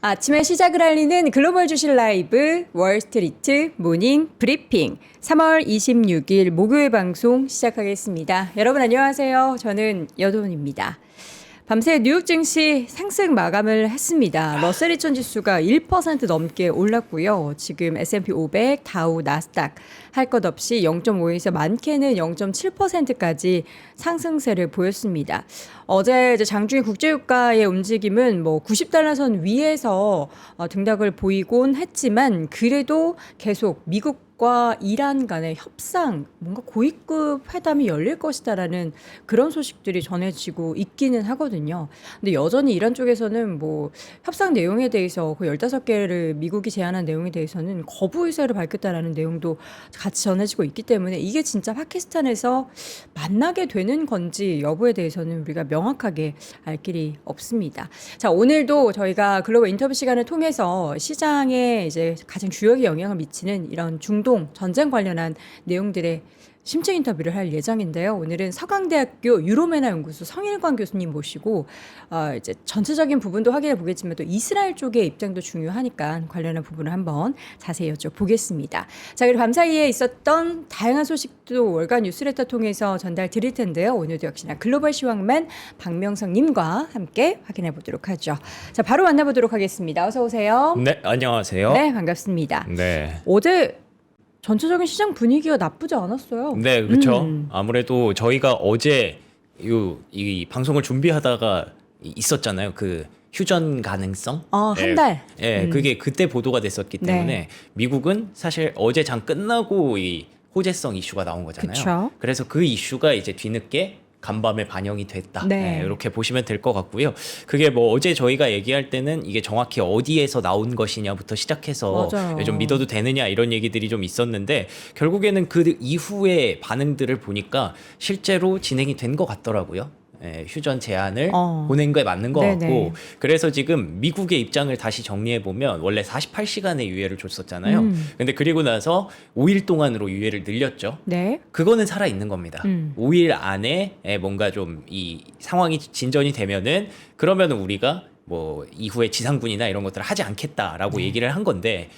아침에 시작을 알리는 글로벌 주식 라이브 월스트리트 모닝 브리핑 3월 26일 목요일 방송 시작하겠습니다. 여러분 안녕하세요. 저는 여돈입니다. 밤새 뉴욕 증시 상승 마감을 했습니다. 러셀 2000 지수가 1% 넘게 올랐고요. 지금 S&P 500, 다우, 나스닥 할 것 없이 0.5에서 많게는 0.7%까지 상승세를 보였습니다. 어제 이제 장중에 국제유가의 움직임은 뭐 90달러 선 위에서 등락을 보이곤 했지만 그래도 계속 미국과 이란 간의 협상, 뭔가 고위급 회담이 열릴 것이다라는 그런 소식들이 전해지고 있기는 하거든요. 근데 여전히 이란 쪽에서는 뭐 협상 내용에 대해서 그 15개를 미국이 제안한 내용에 대해서는 거부 의사를 밝혔다라는 내용도 같이 전해지고 있기 때문에 이게 진짜 파키스탄에서 만나게 되는 건지 여부에 대해서는 우리가 명확하게 알 길이 없습니다. 자, 오늘도 저희가 글로벌 인터뷰 시간을 통해서 시장에 이제 가장 주요하게 영향을 미치는 이런 중동 전쟁 관련한 내용들의 심층 인터뷰를 할 예정인데요. 오늘은 서강대학교 유로메나 연구소 성일관 교수님 모시고 이제 전체적인 부분도 확인해 보겠지만 또 이스라엘 쪽의 입장도 중요하니까 관련한 부분을 한번 자세히 여쭤보겠습니다. 자, 그리고 밤 사이에 있었던 다양한 소식도 월간 뉴스레터 통해서 전달 드릴 텐데요. 오늘도 역시나 글로벌 시황맨 박명성 님과 함께 확인해 보도록 하죠. 자, 바로 만나보도록 하겠습니다. 어서 오세요. 네, 안녕하세요. 네, 반갑습니다. 네. 어제 전체적인 시장 분위기가 나쁘지 않았어요. 네, 그렇죠. 아무래도 저희가 어제 이 방송을 준비하다가 있었잖아요. 그 휴전 가능성. 한 달. 예, 그게 그때 보도가 됐었기 때문에 네. 미국은 사실 어제 장 끝나고 이 호재성 이슈가 나온 거잖아요. 그쵸. 그래서 그 이슈가 이제 뒤늦게 간밤에 반영이 됐다. 네. 네, 이렇게 보시면 될 것 같고요. 그게 뭐 어제 저희가 얘기할 때는 이게 정확히 어디에서 나온 것이냐부터 시작해서 맞아요. 좀 믿어도 되느냐 이런 얘기들이 좀 있었는데 결국에는 그 이후의 반응들을 보니까 실제로 진행이 된 것 같더라고요. 예, 휴전 제안을 보낸 거에 맞는 것 네네. 같고 그래서 지금 미국의 입장을 다시 정리해 보면 원래 48시간의 유예를 줬었잖아요. 근데 그리고 나서 5일 동안으로 유예를 늘렸죠. 네. 그거는 살아 있는 겁니다. 5일 안에 뭔가 좀 이 상황이 진전이 되면은 그러면은 우리가 뭐 이후에 지상군이나 이런 것들을 하지 않겠다라고 얘기를 한 건데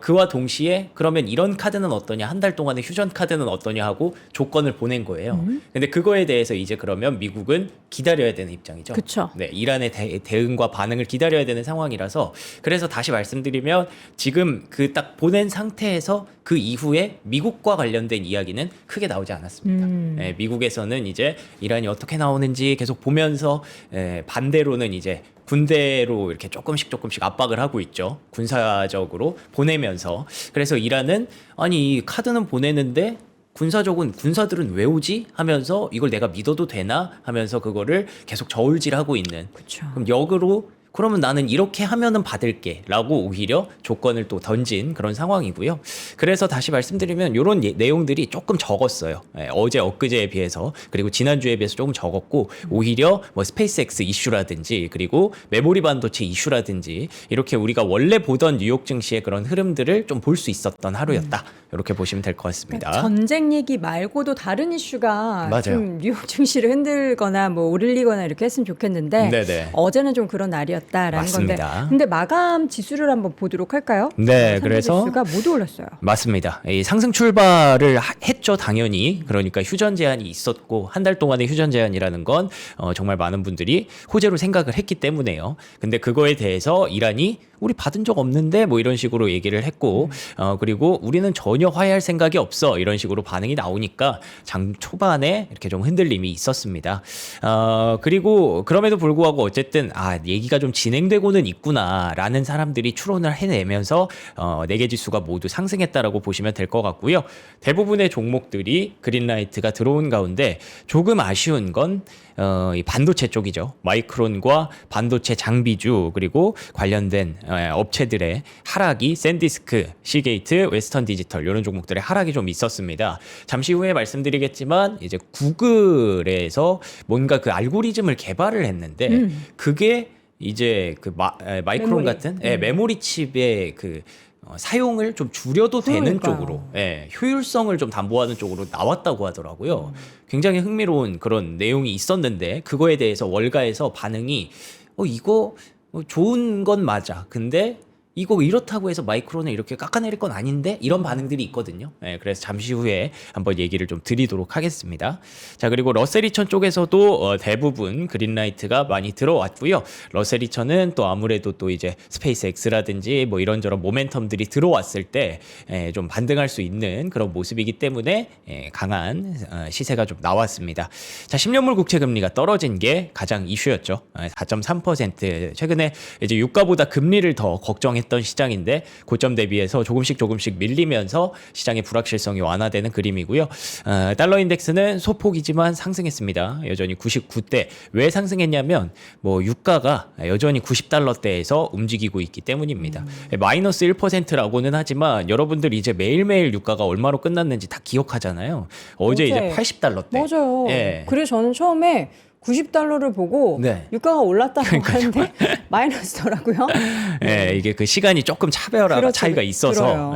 그와 동시에 그러면 이런 카드는 어떠냐 한 달 동안의 휴전 카드는 어떠냐 하고 조건을 보낸 거예요. 근데 그거에 대해서 이제 그러면 미국은 기다려야 되는 입장이죠. 그쵸. 네, 이란의 대응과 반응을 기다려야 되는 상황이라서 그래서 다시 말씀드리면 지금 그 딱 보낸 상태에서 그 이후에 미국과 관련된 이야기는 크게 나오지 않았습니다. 네, 미국에서는 이제 이란이 어떻게 나오는지 계속 보면서 반대로는 이제 군대로 이렇게 조금씩 압박을 하고 있죠. 군사적으로 보내면서. 그래서 이란은 아니 이 카드는 보내는데 군사들은 왜 오지? 하면서 이걸 내가 믿어도 되나? 하면서 그거를 계속 저울질하고 있는. 그쵸. 그럼 역으로 그러면 나는 이렇게 하면은 받을게 라고 오히려 조건을 또 던진 그런 상황이고요. 그래서 다시 말씀드리면 이런 내용들이 조금 적었어요. 어제 엊그제에 비해서 그리고 지난주에 비해서 조금 적었고 오히려 뭐 스페이스X 이슈라든지 그리고 메모리 반도체 이슈라든지 이렇게 우리가 원래 보던 뉴욕 증시의 그런 흐름들을 좀 볼 수 있었던 하루였다. 이렇게 보시면 될 것 같습니다. 그러니까 전쟁 얘기 말고도 다른 이슈가 맞아요. 좀 뉴욕 증시를 흔들거나 뭐 오르리거나 이렇게 했으면 좋겠는데 네네. 어제는 좀 그런 날이었다라는 맞습니다. 건데 근데 마감 지수를 한번 보도록 할까요? 네, 상승 그래서 지수가 모두 올랐어요. 맞습니다. 이 상승 출발을 했죠, 당연히. 그러니까 휴전 제한이 있었고 한 달 동안의 휴전 제한이라는 건 정말 많은 분들이 호재로 생각을 했기 때문에요. 근데 그거에 대해서 이란이 우리 받은 적 없는데 뭐 이런 식으로 얘기를 했고 그리고 우리는 전혀 화해할 생각이 없어 이런 식으로 반응이 나오니까 장 초반에 이렇게 좀 흔들림이 있었습니다. 그리고 그럼에도 불구하고 어쨌든 얘기가 좀 진행되고는 있구나라는 사람들이 추론을 해내면서 4개 지수가 모두 상승했다라고 보시면 될 것 같고요. 대부분의 종목들이 그린라이트가 들어온 가운데 조금 아쉬운 건 이 반도체 쪽이죠. 마이크론과 반도체 장비주 그리고 관련된 업체들의 하락이 샌디스크, 시게이트, 웨스턴 디지털 이런 종목들의 하락이 좀 있었습니다. 잠시 후에 말씀드리겠지만 이제 구글에서 뭔가 그 알고리즘을 개발을 했는데 그게 이제 그 마이크론 메모리. 같은 메모리 칩의 그 사용을 좀 줄여도 되는 그러니까요. 쪽으로 효율성을 좀 담보하는 쪽으로 나왔다고 하더라고요. 굉장히 흥미로운 그런 내용이 있었는데 그거에 대해서 월가에서 반응이 이거 좋은 건 맞아. 근데 이거 이렇다고 해서 마이크론을 이렇게 깎아내릴 건 아닌데 이런 반응들이 있거든요. 그래서 잠시 후에 한번 얘기를 좀 드리도록 하겠습니다. 자, 그리고 러셀 2000 쪽에서도 대부분 그린라이트가 많이 들어왔고요. 러셀 2000은 또 아무래도 또 이제 스페이스 X라든지 뭐 이런저런 모멘텀들이 들어왔을 때 좀 반등할 수 있는 그런 모습이기 때문에 강한 시세가 좀 나왔습니다. 자, 10년물 국채 금리가 떨어진 게 가장 이슈였죠. 4.3%. 최근에 이제 유가보다 금리를 더 걱정했던 시장인데 고점 대비해서 조금씩 밀리면서 시장의 불확실성이 완화되는 그림이고요. 달러 인덱스는 소폭이지만 상승했습니다. 여전히 99대. 왜 상승했냐면 뭐 유가가 여전히 90달러대에서 움직이고 있기 때문입니다. 마이너스 1%라고는 하지만 여러분들 이제 매일매일 유가가 얼마로 끝났는지 다 기억하잖아요. 어제 이제 80달러대. 맞아요. 예. 그래서 저는 처음에 90달러를 보고 네. 유가가 올랐다고 하는데 마이너스더라고요. 이게 그 시간이 조금 그렇죠. 차이가 있어서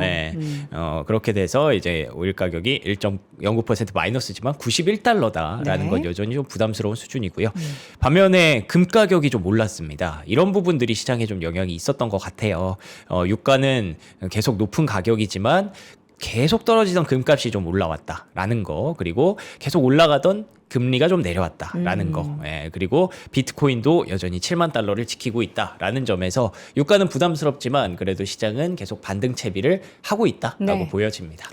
들어요. 그렇게 돼서 이제 오일 가격이 1.09% 마이너스지만 91달러다라는 네. 건 여전히 좀 부담스러운 수준이고요. 반면에 금 가격이 좀 올랐습니다. 이런 부분들이 시장에 좀 영향이 있었던 것 같아요. 유가는 계속 높은 가격이지만 계속 떨어지던 금값이 좀 올라왔다라는 거, 그리고 계속 올라가던 금리가 좀 내려왔다라는 거, 그리고 비트코인도 여전히 7만 달러를 지키고 있다라는 점에서 유가는 부담스럽지만 그래도 시장은 계속 반등 채비를 하고 있다라고 네. 보여집니다.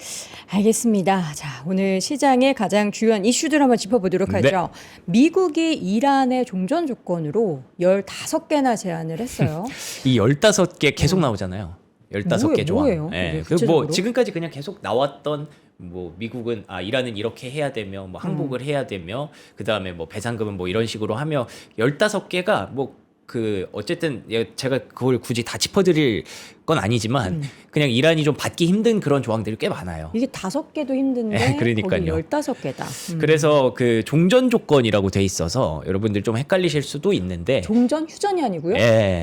알겠습니다. 자, 오늘 시장의 가장 주요한 이슈들 한번 짚어보도록 하죠. 미국이 이란의 종전 조건으로 15개나 제안을 했어요. 이 15개 계속 나오잖아요. 15개 조항. 뭐예요? 그 구체적으로? 뭐 지금까지 그냥 계속 나왔던 뭐 미국은 이란은 이렇게 해야 되며 뭐 항복을 해야 되며 그다음에 뭐 배상금은 뭐 이런 식으로 하며 15개가 뭐 그 어쨌든 제가 그걸 굳이 다 짚어드릴 건 아니지만 그냥 이란이 좀 받기 힘든 그런 조항들이 꽤 많아요. 이게 5개도 힘든데 네, 그러니까요. 거기 15개다. 그래서 그 종전 조건이라고 돼 있어서 여러분들 좀 헷갈리실 수도 있는데 종전 휴전이 아니고요?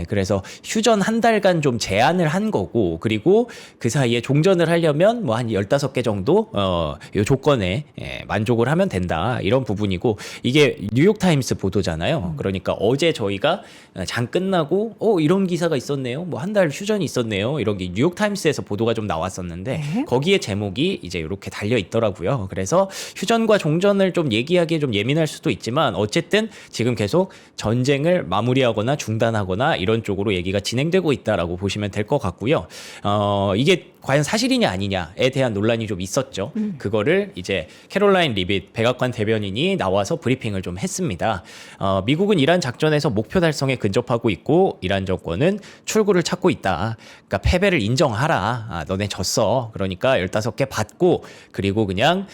그래서 휴전 한 달간 좀 제한을 한 거고, 그리고 그 사이에 종전을 하려면 뭐 한 15개 정도 요 조건에 만족을 하면 된다, 이런 부분이고, 이게 뉴욕타임스 보도잖아요. 그러니까 어제 저희가 장 끝나고 이런 기사가 있었네요, 뭐 한 달 휴전이 있었네요, 이런 게 뉴욕타임스에서 보도가 좀 나왔었는데 네. 거기에 제목이 이제 이렇게 달려 있더라고요. 그래서 휴전과 종전을 좀 얘기하기에 좀 예민할 수도 있지만 어쨌든 지금 계속 전쟁을 마무리하거나 중단하거나 이런 쪽으로 얘기가 진행되고 있다라고 보시면 될 것 같고요. 이게 과연 사실이냐 아니냐에 대한 논란이 좀 있었죠. 그거를 이제 캐롤라인 리빗 백악관 대변인이 나와서 브리핑을 좀 했습니다. 미국은 이란 작전에서 목표 달성에 근접하고 있고 이란 정권은 출구를 찾고 있다. 그러니까 패배를 인정하라. 너네 졌어. 그러니까 15개 받고 그리고 그냥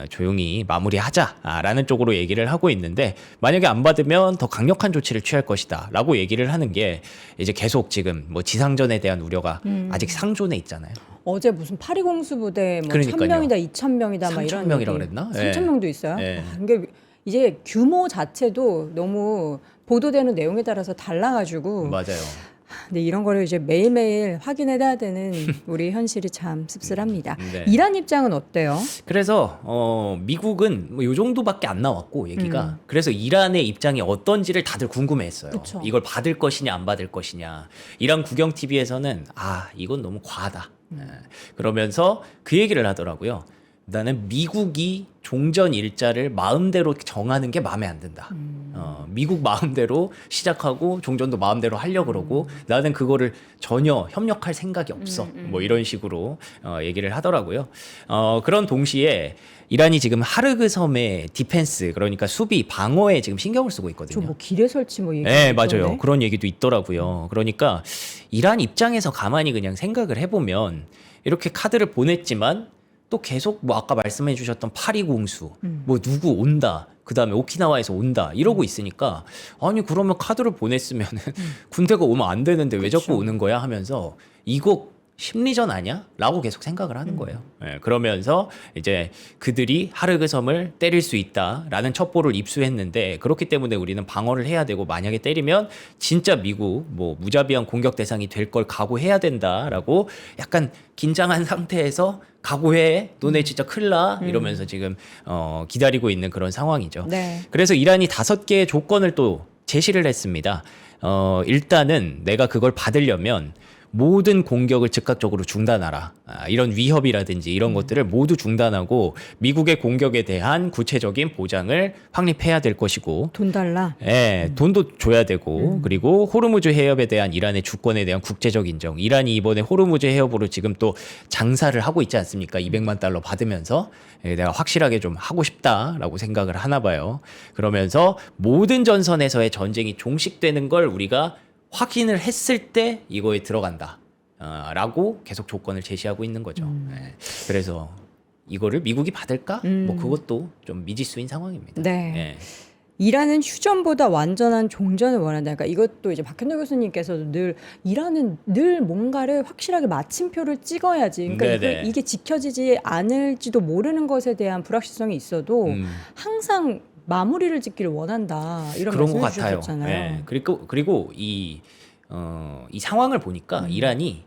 조용히 마무리하자라는 쪽으로 얘기를 하고 있는데, 만약에 안 받으면 더 강력한 조치를 취할 것이다라고 얘기를 하는 게 이제 계속 지금 뭐 지상전에 대한 우려가 아직 상존에 있잖아요. 어제 무슨 파리공수 부대 뭐 그러니까요. 1000명이다 2000명이다 막 이런 3000명이라고 그랬나? 3000명도 있어요. 예. 이게 이제 규모 자체도 너무 보도되는 내용에 따라서 달라가지고 맞아요. 근데 이런 거를 이제 매일매일 확인해야 되는 우리 현실이 참 씁쓸합니다. 네. 이란 입장은 어때요? 그래서 미국은 뭐 요 정도밖에 안 나왔고 얘기가, 그래서 이란의 입장이 어떤지를 다들 궁금해했어요. 그쵸. 이걸 받을 것이냐 안 받을 것이냐. 이란 국영 TV에서는 이건 너무 과하다. 그러면서 그 얘기를 하더라고요. 나는 미국이 종전 일자를 마음대로 정하는 게 마음에 안 든다. 미국 마음대로 시작하고 종전도 마음대로 하려고 그러고 나는 그거를 전혀 협력할 생각이 없어. 뭐 이런 식으로 얘기를 하더라고요. 그런 동시에 이란이 지금 하르그 섬의 디펜스, 그러니까 수비, 방어에 지금 신경을 쓰고 있거든요. 저 뭐 기뢰 설치 뭐 얘기. 네, 맞아요. 그런 얘기도 있더라고요. 그러니까 이란 입장에서 가만히 그냥 생각을 해보면 이렇게 카드를 보냈지만 또 계속 뭐 아까 말씀해 주셨던 파리공수, 뭐 누구 온다, 그 다음에 오키나와에서 온다 이러고 있으니까, 아니 그러면 카드를 보냈으면은 군대가 오면 안 되는데 왜 자꾸 오는 거야 하면서 이거 심리전 아니야? 라고 계속 생각을 하는 거예요. 그러면서 이제 그들이 하르그 섬을 때릴 수 있다라는 첩보를 입수했는데, 그렇기 때문에 우리는 방어를 해야 되고, 만약에 때리면 진짜 미국 뭐 무자비한 공격 대상이 될 걸 각오해야 된다라고 약간 긴장한 상태에서 각오해, 너네 진짜 큰일 나 이러면서 지금 기다리고 있는 그런 상황이죠. 네. 그래서 이란이 5개의 조건을 또 제시를 했습니다. 일단은 내가 그걸 받으려면 모든 공격을 즉각적으로 중단하라. 이런 위협이라든지 이런 것들을 모두 중단하고 미국의 공격에 대한 구체적인 보장을 확립해야 될 것이고, 돈 달라. 예, 돈도 줘야 되고, 그리고 호르무즈 해협에 대한 이란의 주권에 대한 국제적 인정. 이란이 이번에 호르무즈 해협으로 지금 또 장사를 하고 있지 않습니까? 200만 달러 받으면서 내가 확실하게 좀 하고 싶다라고 생각을 하나 봐요. 그러면서 모든 전선에서의 전쟁이 종식되는 걸 우리가 확인을 했을 때 이거에 들어간다. 라고 계속 조건을 제시하고 있는 거죠. 예. 그래서 이거를 미국이 받을까? 뭐 그것도 좀 미지수인 상황입니다. 네. 예. 이란은 휴전보다 완전한 종전을 원한다. 그러니까 이것도 이제 박현도 교수님께서도 늘 이란은 늘 뭔가를 확실하게 마침표를 찍어야지. 그러니까 네네. 이게 지켜지지 않을지도 모르는 것에 대한 불확실성이 있어도 항상 마무리를 짓기를 원한다. 이런 그런 것 말씀을 같아요. 주셨잖아요. 예. 그리고 이 상황을 보니까 이란이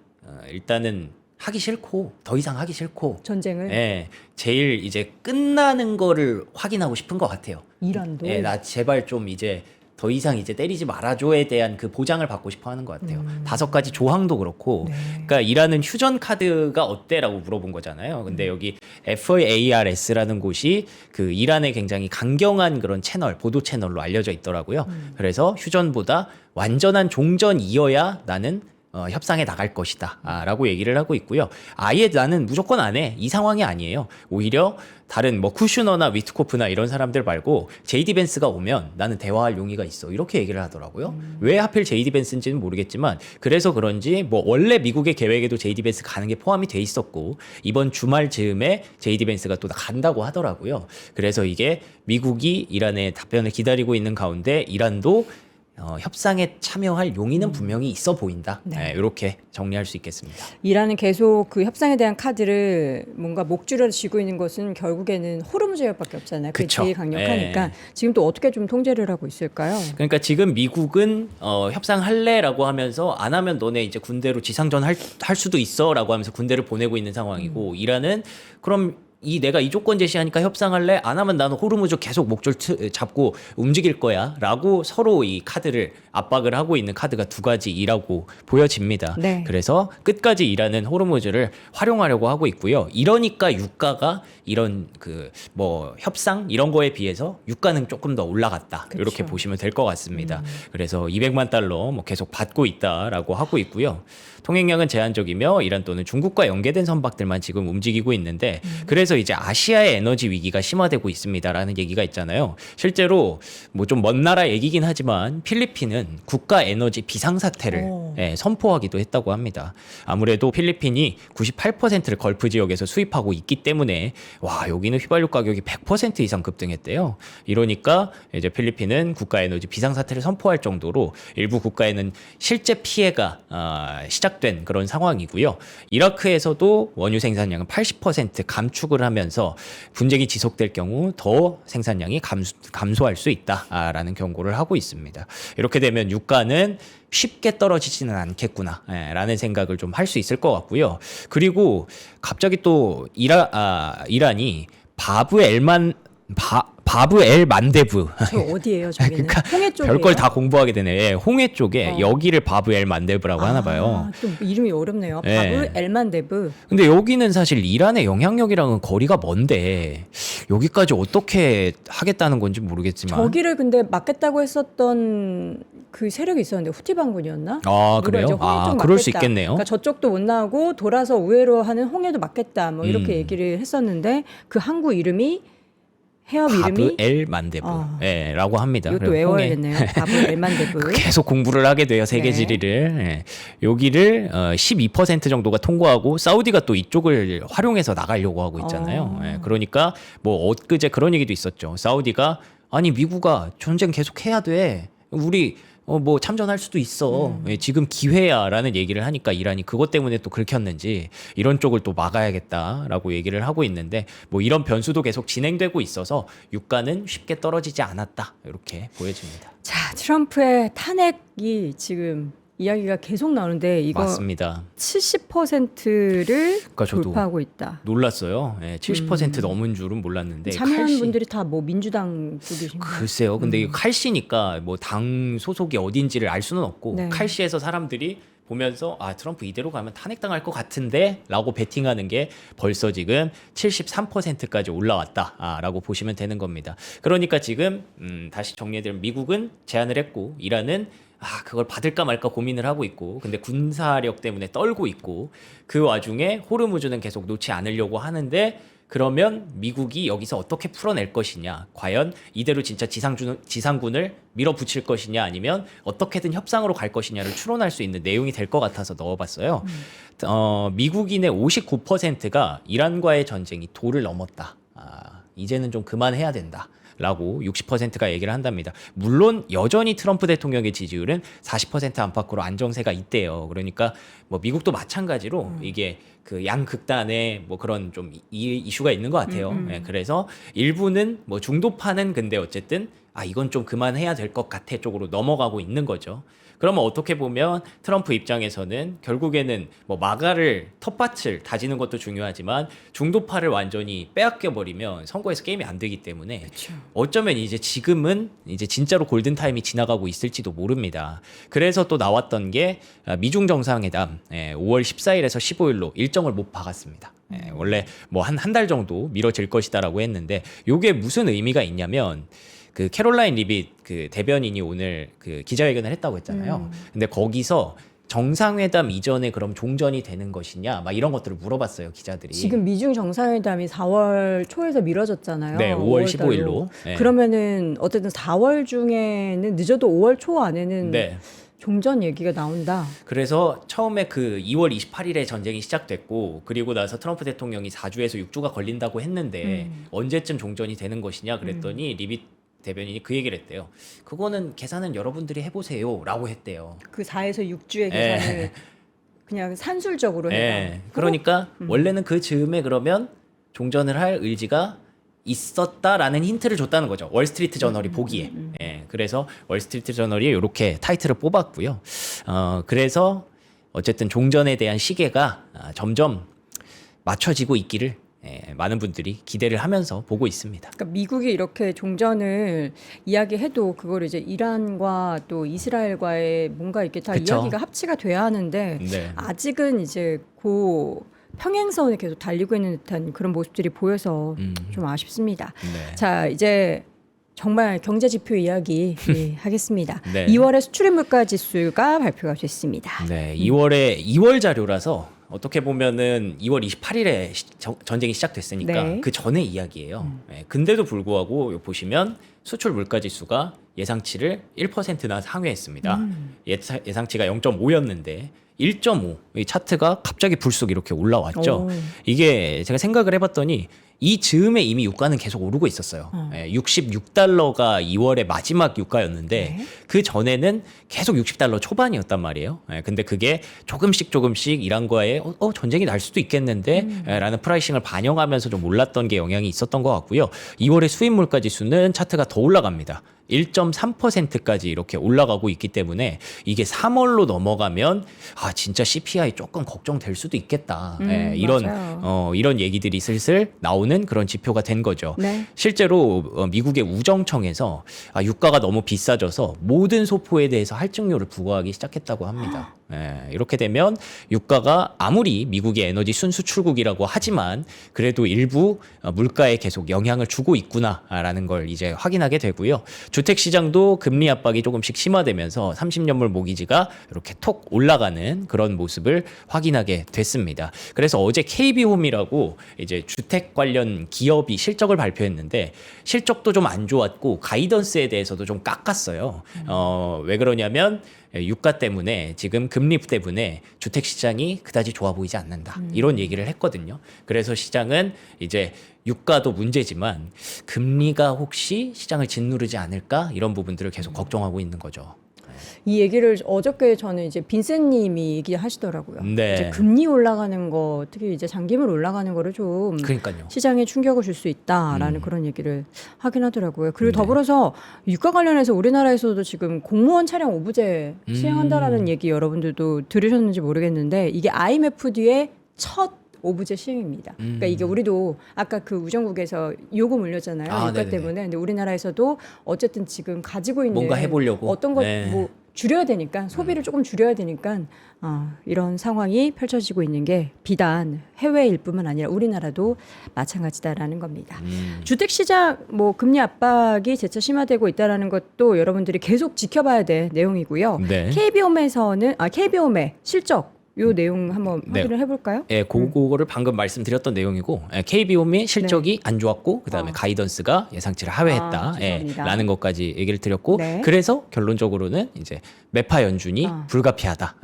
일단은 하기 싫고 더 이상 하기 싫고 전쟁을 예, 제일 이제 끝나는 거를 확인하고 싶은 것 같아요. 이란도 예, 나 제발 좀 이제 더 이상 이제 때리지 말아줘에 대한 그 보장을 받고 싶어 하는 것 같아요. 5가지 조항도 그렇고, 네. 그러니까 이란은 휴전 카드가 어때라고 물어본 거잖아요. 근데 여기 FARS라는 곳이 그 이란의 굉장히 강경한 그런 채널, 보도 채널로 알려져 있더라고요. 그래서 휴전보다 완전한 종전이어야 나는 협상에 나갈 것이다. 라고 얘기를 하고 있고요. 아예 나는 무조건 안 해. 이 상황이 아니에요. 오히려 다른 뭐 쿠슈너나 위트코프나 이런 사람들 말고 제이디 벤스가 오면 나는 대화할 용의가 있어. 이렇게 얘기를 하더라고요. 왜 하필 제이디 벤스인지는 모르겠지만 그래서 그런지 뭐 원래 미국의 계획에도 제이디 벤스 가는 게 포함이 돼 있었고 이번 주말 즈음에 제이디 벤스가 또 간다고 하더라고요. 그래서 이게 미국이 이란의 답변을 기다리고 있는 가운데 이란도 협상에 참여할 용의는 분명히 있어 보인다. 네. 이렇게 정리할 수 있겠습니다. 이란은 계속 그 협상에 대한 카드를 뭔가 목줄을 쥐고 있는 것은 결국에는 호르무즈 해협밖에 없잖아요. 그게 그쵸. 제일 강력하니까 예. 지금 또 어떻게 좀 통제를 하고 있을까요? 그러니까 지금 미국은 협상할래라고 하면서 안 하면 너네 이제 군대로 지상전 할 수도 있어라고 하면서 군대를 보내고 있는 상황이고 이란은 그럼 내가 이 조건 제시하니까 협상할래? 안 하면 나는 호르무즈 계속 목줄 잡고 움직일 거야. 라고 서로 이 카드를 압박을 하고 있는 카드가 2가지이라고 보여집니다. 네. 그래서 끝까지 이란은 호르무즈를 활용하려고 하고 있고요. 이러니까 유가가 이런 그 뭐 협상 이런 거에 비해서 유가는 조금 더 올라갔다. 그쵸. 이렇게 보시면 될 것 같습니다. 그래서 200만 달러 뭐 계속 받고 있다라고 하고 있고요. 통행량은 제한적이며 이란 또는 중국과 연계된 선박들만 지금 움직이고 있는데 그래서 이제 아시아의 에너지 위기가 심화되고 있습니다라는 얘기가 있잖아요. 실제로 뭐 좀 먼 나라 얘기긴 하지만 필리핀은 국가 에너지 비상사태를 선포하기도 했다고 합니다. 아무래도 필리핀이 98%를 걸프 지역에서 수입하고 있기 때문에 와 여기는 휘발유 가격이 100% 이상 급등했대요. 이러니까 이제 필리핀은 국가 에너지 비상사태를 선포할 정도로 일부 국가에는 실제 피해가 시작된 그런 상황이고요. 이라크에서도 원유 생산량은 80% 감축을 하면서 분쟁이 지속될 경우 더 생산량이 감소할 수 있다라는 경고를 하고 있습니다. 이렇게 되면 유가는 쉽게 떨어지지는 않겠구나 라는 생각을 좀 할 수 있을 것 같고요. 그리고 갑자기 또 이란이 바브 엘 만데브 저 어디예요, 저기는? 그러니까 홍해 쪽이에요? 별걸 다 공부하게 되네. 예, 홍해 쪽에 여기를 바브 엘 만데브라고 하나 봐요. 또 이름이 어렵네요. 예. 바브 엘만데브. 근데 여기는 사실 이란의 영향력이랑은 거리가 먼데 여기까지 어떻게 하겠다는 건지 모르겠지만 저기를 근데 막겠다고 했었던 그 세력이 있었는데 후티 반군이었나? 아, 누가 그래요? 이제 홍해 쪽 그럴 수 막겠다. 있겠네요. 그러니까 저쪽도 못 나오고 돌아서 우회로 하는 홍해도 막겠다. 뭐 이렇게 음. 얘기를 했었는데 그 항구 이름이 해협 바브 이름이 엘 만데브 예, 라고 합니다. 이것도 그리고 홍해. 외워야겠네요. 바브 엘만데브. 계속 공부를 하게 돼요. 세계 네. 지리를. 예. 여기를 12% 정도가 통과하고 사우디가 또 이쪽을 활용해서 나가려고 하고 있잖아요. 예. 그러니까 뭐 엊그제 그런 얘기도 있었죠. 사우디가 아니 미국아 전쟁 계속 해야 돼. 우리 뭐 참전할 수도 있어. 예, 지금 기회야라는 얘기를 하니까 이란이 그것 때문에 또 긁혔는지 이런 쪽을 또 막아야겠다라고 얘기를 하고 있는데 뭐 이런 변수도 계속 진행되고 있어서 유가는 쉽게 떨어지지 않았다. 이렇게 보여집니다. 자, 트럼프의 탄핵이 지금 이야기가 계속 나오는데 이거 맞습니다. 70%를 그러니까 저도 돌파하고 있다. 놀랐어요. 70% 넘은 줄은 몰랐는데 참여한 칼시- 분들이 다 뭐 민주당 쪽이신가요? 글쎄요. 근데 이 칼시니까 뭐 당 소속이 어딘지를 알 수는 없고 네. 칼시에서 사람들이 보면서 아 트럼프 이대로 가면 탄핵당할 것 같은데 라고 베팅하는 게 벌써 지금 73%까지 올라왔다라고 보시면 되는 겁니다. 그러니까 지금 다시 정리해드리면 미국은 제안을 했고 이란은 그걸 받을까 말까 고민을 하고 있고 근데 군사력 때문에 떨고 있고 그 와중에 호르무즈는 계속 놓지 않으려고 하는데 그러면 미국이 여기서 어떻게 풀어낼 것이냐 과연 이대로 진짜 지상군을 밀어붙일 것이냐 아니면 어떻게든 협상으로 갈 것이냐를 추론할 수 있는 내용이 될 것 같아서 넣어봤어요. 미국인의 59%가 이란과의 전쟁이 도를 넘었다. 이제는 좀 그만해야 된다. 라고 60%가 얘기를 한답니다. 물론 여전히 트럼프 대통령의 지지율은 40% 안팎으로 안정세가 있대요. 그러니까 뭐 미국도 마찬가지로 이게 그 양극단의 뭐 그런 좀 이슈가 있는 것 같아요. 예, 그래서 일부는 뭐 중도파는 근데 어쨌든 이건 좀 그만해야 될 것 같아 쪽으로 넘어가고 있는 거죠. 그러면 어떻게 보면 트럼프 입장에서는 결국에는 뭐 마가를 텃밭을 다지는 것도 중요하지만 중도파를 완전히 빼앗겨 버리면 선거에서 게임이 안 되기 때문에 그쵸. 어쩌면 이제 지금은 이제 진짜로 골든 타임이 지나가고 있을지도 모릅니다. 그래서 또 나왔던 게 미중 정상회담 5월 14일에서 15일로 일정을 못 박았습니다. 원래 뭐 한 달 정도 미뤄질 것이다라고 했는데 이게 무슨 의미가 있냐면 그 캐롤라인 리빗 그 대변인이 오늘 그 기자회견을 했다고 했잖아요. 근데 거기서 정상회담 이전에 그럼 종전이 되는 것이냐 막 이런 것들을 물어봤어요 기자들이. 지금 미중 정상회담이 4월 초에서 미뤄졌잖아요. 네, 5월 5월 달로. 15일로. 네. 그러면은 어쨌든 4월 중에는 늦어도 5월 초 안에는 네. 종전 얘기가 나온다. 그래서 처음에 그 2월 28일에 전쟁이 시작됐고 그리고 나서 트럼프 대통령이 4주에서 6주가 걸린다고 했는데 언제쯤 종전이 되는 것이냐 그랬더니 리빗 대변인이 그 얘기를 했대요. 그거는 계산은 여러분들이 해보세요라고 했대요. 그 4에서 6주의 계산을 그냥 산술적으로 해라. 그러니까 원래는 그 즈음에 그러면 종전을 할 의지가 있었다라는 힌트를 줬다는 거죠. 월스트리트 저널이 보기에. 그래서 월스트리트 저널이 이렇게 타이틀을 뽑았고요. 그래서 어쨌든 종전에 대한 시계가 점점 맞춰지고 있기를 많은 분들이 기대를 하면서 보고 있습니다. 그러니까 미국이 이렇게 종전을 이야기해도 그걸 이제 이란과 또 이스라엘과의 뭔가 이렇게 다 그쵸. 이야기가 합치가 돼야 하는데 네. 아직은 이제 그 평행선에 계속 달리고 있는 듯한 그런 모습들이 보여서 좀 아쉽습니다. 네. 자, 이제 정말 경제 지표 이야기 하겠습니다. 네. 2월에 수출입 물가 지수가 발표가 됐습니다. 네, 2월 자료라서 어떻게 보면은 2월 28일에 전쟁이 시작됐으니까 네. 그 전의 이야기예요. 근데도 불구하고 보시면 수출 물가 지수가 예상치를 1%나 상회했습니다. 예상치가 0.5였는데 1.5. 이 차트가 갑자기 불쑥 이렇게 올라왔죠. 오. 이게 제가 생각을 해봤더니 이 즈음에 이미 유가는 계속 오르고 있었어요. 66달러가 2월의 마지막 유가였는데 네. 그 전에는 계속 60달러 초반이었단 말이에요. 근데 그게 조금씩 이란과의 전쟁이 날 수도 있겠는데 라는 프라이싱을 반영하면서 좀 올랐던 게 영향이 있었던 것 같고요. 2월의 수입 물가 지수는 차트가 더 올라갑니다. 1.3%까지 이렇게 올라가고 있기 때문에 이게 3월로 넘어가면 진짜 CPI 조금 걱정될 수도 있겠다. 맞아요. 이런 얘기들이 슬슬 나오는 그런 지표가 된 거죠. 네. 실제로 미국의 우정청에서 유가가 너무 비싸져서 모든 소포에 대해서 할증료를 부과하기 시작했다고 합니다. 이렇게 되면 유가가 아무리 미국이 에너지 순수출국이라고 하지만 그래도 일부 물가에 계속 영향을 주고 있구나라는 걸 이제 확인하게 되고요. 주택 시장도 금리 압박이 조금씩 심화되면서 30년물 모기지가 이렇게 톡 올라가는 그런 모습을 확인하게 됐습니다. 그래서 어제 KB홈이라고 이제 주택 관련 기업이 실적을 발표했는데 실적도 좀 안 좋았고 가이던스에 대해서도 좀 깎았어요. 왜 그러냐면 유가 때문에 지금 금리 때문에 주택 시장이 그다지 좋아 보이지 않는다. 이런 얘기를 했거든요. 그래서 시장은 이제 유가도 문제지만 금리가 혹시 시장을 짓누르지 않을까 이런 부분들을 계속 걱정하고 있는 거죠. 이 얘기를 어저께 저는 이제 빈센님이 얘기하시더라고요. 네. 이제 금리 올라가는 거, 특히 이제 장기물 올라가는 거를 좀 그러니까요. 시장에 충격을 줄 수 있다라는 그런 얘기를 하긴 하더라고요. 그리고 네. 더불어서 유가 관련해서 우리나라에서도 지금 공무원 차량 오부제 시행한다라는 얘기 여러분들도 들으셨는지 모르겠는데 이게 IMF 뒤에 첫 오부제 시행입니다. 그러니까 이게 우리도 아까 그 우정국에서 요금 올렸잖아요. 유가 네네네. 때문에. 근데 우리나라에서도 어쨌든 지금 가지고 있는 뭔가 해보려고. 어떤 것 네. 뭐 줄여야 되니까 소비를 조금 줄여야 되니까 이런 상황이 펼쳐지고 있는 게 비단 해외일 뿐만 아니라 우리나라도 마찬가지다라는 겁니다. 주택시장 뭐 금리 압박이 재차 심화되고 있다라는 것도 여러분들이 계속 지켜봐야 될 내용이고요. 네. KB홈에서는 KB홈의 실적 요 내용 한번 네. 확인을 해볼까요? 예, 그거를 방금 말씀드렸던 내용이고 KB홈이 실적이 안 좋았고 그다음에 가이던스가 예상치를 하회했다. 죄송합니다. 라는 것까지 얘기를 드렸고 네. 그래서 결론적으로는 이제 매파 연준이 불가피하다.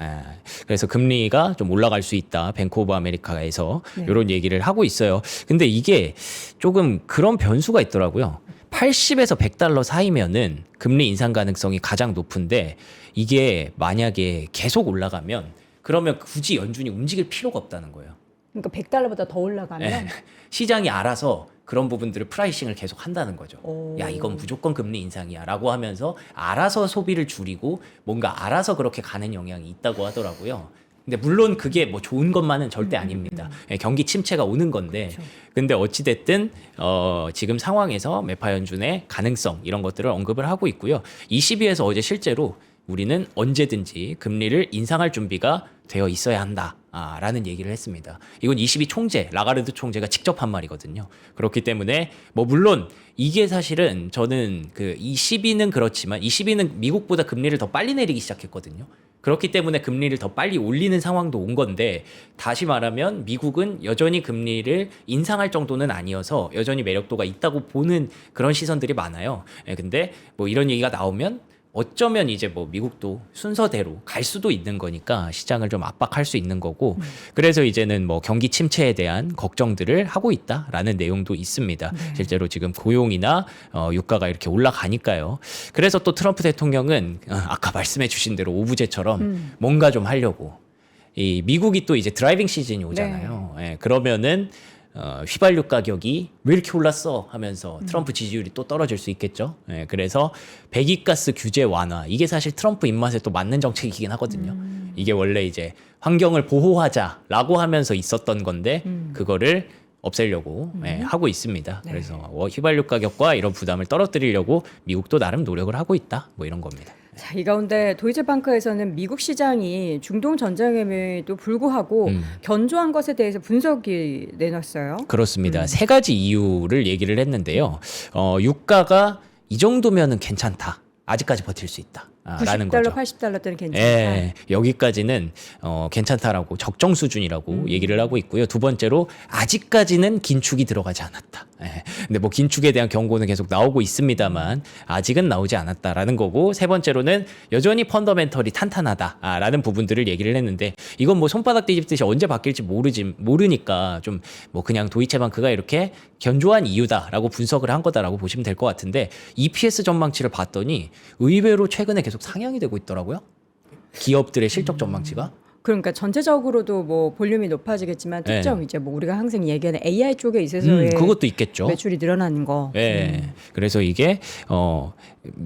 그래서 금리가 좀 올라갈 수 있다. 뱅크 오브 아메리카에서 이런 얘기를 하고 있어요. 근데 이게 조금 그런 변수가 있더라고요. 80에서 100달러 사이면은 금리 인상 가능성이 가장 높은데 이게 만약에 계속 올라가면 그러면 굳이 연준이 움직일 필요가 없다는 거예요. 그러니까 100달러보다 더 올라가면 예. 시장이 알아서 그런 부분들을 프라이싱을 계속 한다는 거죠. 오. 야, 이건 무조건 금리 인상이야 라고 하면서 알아서 소비를 줄이고 뭔가 알아서 그렇게 가는 영향이 있다고 하더라고요. 근데 물론 그게 뭐 좋은 것만은 절대 아닙니다. 예, 경기 침체가 오는 건데 근데 어찌됐든 지금 상황에서 매파 연준의 가능성 이런 것들을 언급을 하고 있고요. ECB에서 어제 실제로 우리는 언제든지 금리를 인상할 준비가 되어 있어야 한다. 라는 얘기를 했습니다. 이건 22 총재, 라가르드 총재가 직접 한 말이거든요. 그렇기 때문에 뭐 물론 이게 사실은 저는 그 22는 그렇지만 22는 미국보다 금리를 더 빨리 내리기 시작했거든요. 그렇기 때문에 금리를 더 빨리 올리는 상황도 온 건데 다시 말하면 미국은 여전히 금리를 인상할 정도는 아니어서 여전히 매력도가 있다고 보는 그런 시선들이 많아요. 근데 뭐 이런 얘기가 나오면 어쩌면 이제 뭐 미국도 순서대로 갈 수도 있는 거니까 시장을 좀 압박할 수 있는 거고 그래서 이제는 뭐 경기 침체에 대한 걱정들을 하고 있다라는 내용도 있습니다. 실제로 지금 고용이나 유가가 이렇게 올라가니까요. 그래서 또 트럼프 대통령은 아까 말씀해 주신 대로 오부제처럼 뭔가 좀 하려고 이 미국이 또 이제 드라이빙 시즌이 오잖아요. 그러면은 휘발유 가격이 왜 이렇게 올랐어 하면서 트럼프 지지율이 또 떨어질 수 있겠죠. 그래서 배기가스 규제 완화 이게 사실 트럼프 입맛에 또 맞는 정책이긴 하거든요. 이게 원래 이제 환경을 보호하자라고 하면서 있었던 건데 그거를 없애려고 하고 있습니다. 그래서 휘발유 가격과 이런 부담을 떨어뜨리려고 미국도 나름 노력을 하고 있다. 뭐 이런 겁니다. 자, 이 가운데 도이체방크에서는 미국 시장이 중동 전쟁에도 불구하고 견조한 것에 대해서 분석이 내놨어요. 그렇습니다. 세 가지 이유를 얘기를 했는데요. 유가가 이 정도면은 괜찮다. 아직까지 버틸 수 있다. 라는 90달러, 거죠. 80달러 때는 괜찮다. 예, 여기까지는 괜찮다라고 적정 수준이라고 얘기를 하고 있고요. 두 번째로 아직까지는 긴축이 들어가지 않았다. 근데 뭐 긴축에 대한 경고는 계속 나오고 있습니다만 아직은 나오지 않았다라는 거고 세 번째로는 여전히 펀더멘털이 탄탄하다라는 부분들을 얘기를 했는데 이건 뭐 손바닥 뒤집듯이 언제 바뀔지 모르니까 좀 뭐 그냥 도이체방크가 이렇게 견조한 이유다라고 분석을 한 거다라고 보시면 될 것 같은데 EPS 전망치를 봤더니 의외로 최근에 계속 상향이 되고 있더라고요. 기업들의 실적 전망치가. 그러니까 전체적으로도 뭐 볼륨이 높아지겠지만 특정 이제 뭐 우리가 항상 얘기하는 AI 쪽에 있어서의 그것도 있겠죠. 매출이 늘어나는 거. 그래서 이게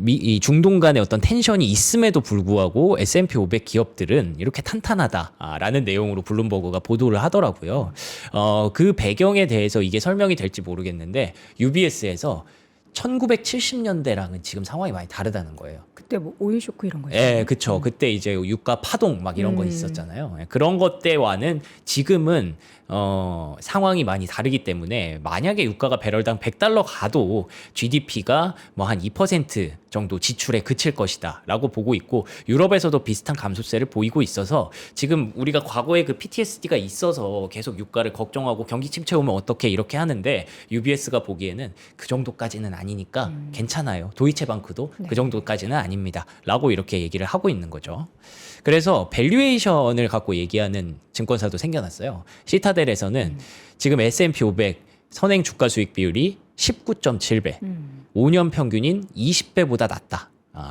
이 중동 간의 어떤 텐션이 있음에도 불구하고 S&P 500 기업들은 이렇게 탄탄하다라는 내용으로 블룸버그가 보도를 하더라고요. 그 배경에 대해서 이게 설명이 될지 모르겠는데 UBS에서 1970년대랑은 지금 상황이 많이 다르다는 거예요. 그때 뭐 오일 쇼크 이런 거. 그쵸. 그때 이제 유가 파동 막 이런 거 있었잖아요. 그런 것 때와는 지금은 상황이 많이 다르기 때문에 만약에 유가가 배럴당 100달러 가도 GDP가 뭐 한 2% 정도 지출에 그칠 것이다 라고 보고 있고 유럽에서도 비슷한 감소세를 보이고 있어서 지금 우리가 과거에 그 PTSD가 있어서 계속 유가를 걱정하고 경기 침체 오면 어떻게 이렇게 하는데 UBS가 보기에는 그 정도까지는 아니니까 괜찮아요. 도이체방크도 그 정도까지는 아닙니다 라고 이렇게 얘기를 하고 있는 거죠. 그래서 밸류에이션을 갖고 얘기하는 증권사도 생겨났어요. 시타델에서는 지금 S&P 500 선행 주가 수익 비율이 19.7배, 5년 평균인 20배보다 낮다.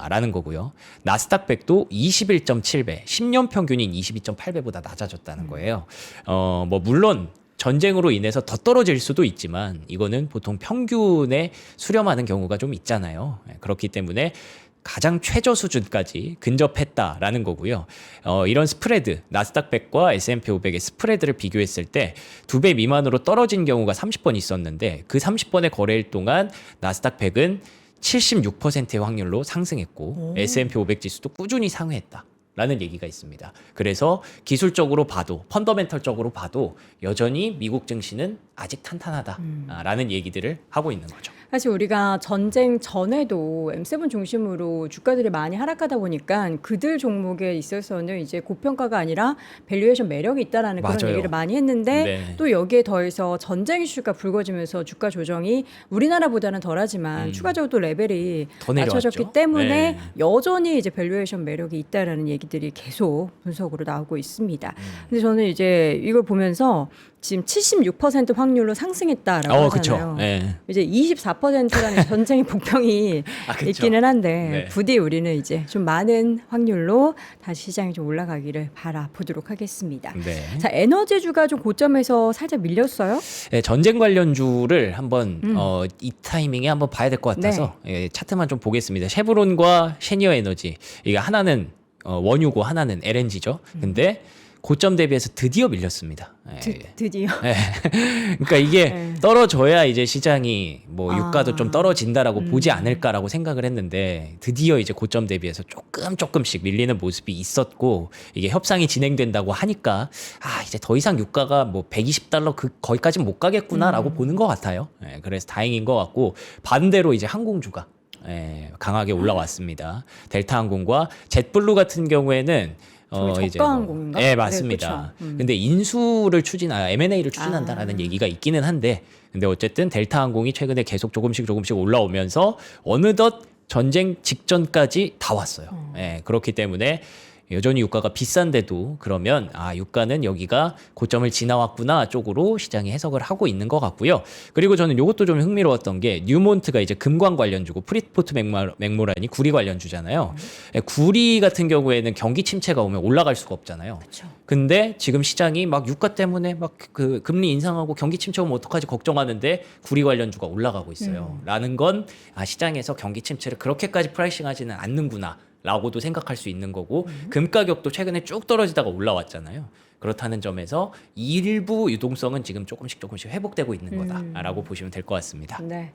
라는 거고요. 나스닥 100도 21.7배, 10년 평균인 22.8배보다 낮아졌다는 거예요. 뭐 물론 전쟁으로 인해서 더 떨어질 수도 있지만 이거는 보통 평균에 수렴하는 경우가 좀 있잖아요. 그렇기 때문에 가장 최저 수준까지 근접했다라는 거고요. 이런 스프레드, 나스닥 100과 S&P 500의 스프레드를 비교했을 때 2배 미만으로 떨어진 경우가 30번 있었는데 그 30번의 거래일 동안 나스닥 100은 76%의 확률로 상승했고 S&P 500 지수도 꾸준히 상회했다. 라는 얘기가 있습니다. 그래서 기술적으로 봐도 펀더멘털적으로 봐도 여전히 미국 증시는 아직 탄탄하다라는 얘기들을 하고 있는 거죠. 사실 우리가 전쟁 전에도 M7 중심으로 주가들이 많이 하락하다 보니까 그들 종목에 있어서는 이제 고평가가 아니라 밸류에이션 매력이 있다라는 그런 맞아요. 얘기를 많이 했는데 네. 또 여기에 더해서 전쟁 이슈가 불거지면서 주가 조정이 우리나라보다는 덜하지만 추가적으로 또 레벨이 더 내려왔죠. 낮춰졌기 때문에 네. 여전히 이제 밸류에이션 매력이 있다라는 얘기들이 계속 분석으로 나오고 있습니다. 근데 저는 이제 이걸 보면서 지금 76% 확률로 상승했다라고 그쵸. 하잖아요. 네. 이제 24%라는 전쟁의 복병이 그쵸. 있기는 한데 네. 부디 우리는 이제 좀 많은 확률로 다시 시장이 좀 올라가기를 바라보도록 하겠습니다. 네. 자, 에너지주가 좀 고점에서 살짝 밀렸어요. 네, 전쟁 관련주를 한번 이 타이밍에 한번 봐야 될 것 같아서 차트만 좀 보겠습니다. 쉐브론과 셰니어 에너지 이게 하나는 원유고 하나는 LNG죠. 근데 고점 대비해서 드디어 밀렸습니다. 드디어. 그러니까 이게 떨어져야 이제 시장이 뭐 유가도 좀 떨어진다라고 보지 않을까라고 생각을 했는데 드디어 이제 고점 대비해서 조금씩 밀리는 모습이 있었고 이게 협상이 진행된다고 하니까 이제 더 이상 유가가 뭐 $120 거기까지는 못 가겠구나라고 보는 것 같아요. 그래서 다행인 것 같고 반대로 이제 항공주가 강하게 올라왔습니다. 델타 항공과 젯블루 같은 경우에는 저가항공인가? 네, 맞습니다. 근데 인수를 M&A를 추진한다라는 얘기가 있기는 한데, 근데 어쨌든 델타 항공이 최근에 계속 조금씩 올라오면서 어느덧 전쟁 직전까지 다 왔어요. 그렇기 때문에 여전히 유가가 비싼데도 그러면 유가는 여기가 고점을 지나왔구나 쪽으로 시장이 해석을 하고 있는 것 같고요. 그리고 저는 이것도 좀 흥미로웠던 게 뉴몬트가 이제 금광 관련주고 프리포트 맥모란이 구리 관련주잖아요. 구리 같은 경우에는 경기 침체가 오면 올라갈 수가 없잖아요. 그쵸. 근데 지금 시장이 막 유가 때문에 막 그 금리 인상하고 경기 침체 오면 어떡하지 걱정하는데 구리 관련주가 올라가고 있어요. 라는 건 시장에서 경기 침체를 그렇게까지 프라이싱하지는 않는구나. 라고도 생각할 수 있는 거고 금 가격도 최근에 쭉 떨어지다가 올라왔잖아요. 그렇다는 점에서 일부 유동성은 지금 조금씩 회복되고 있는 거다라고 보시면 될 것 같습니다. 네.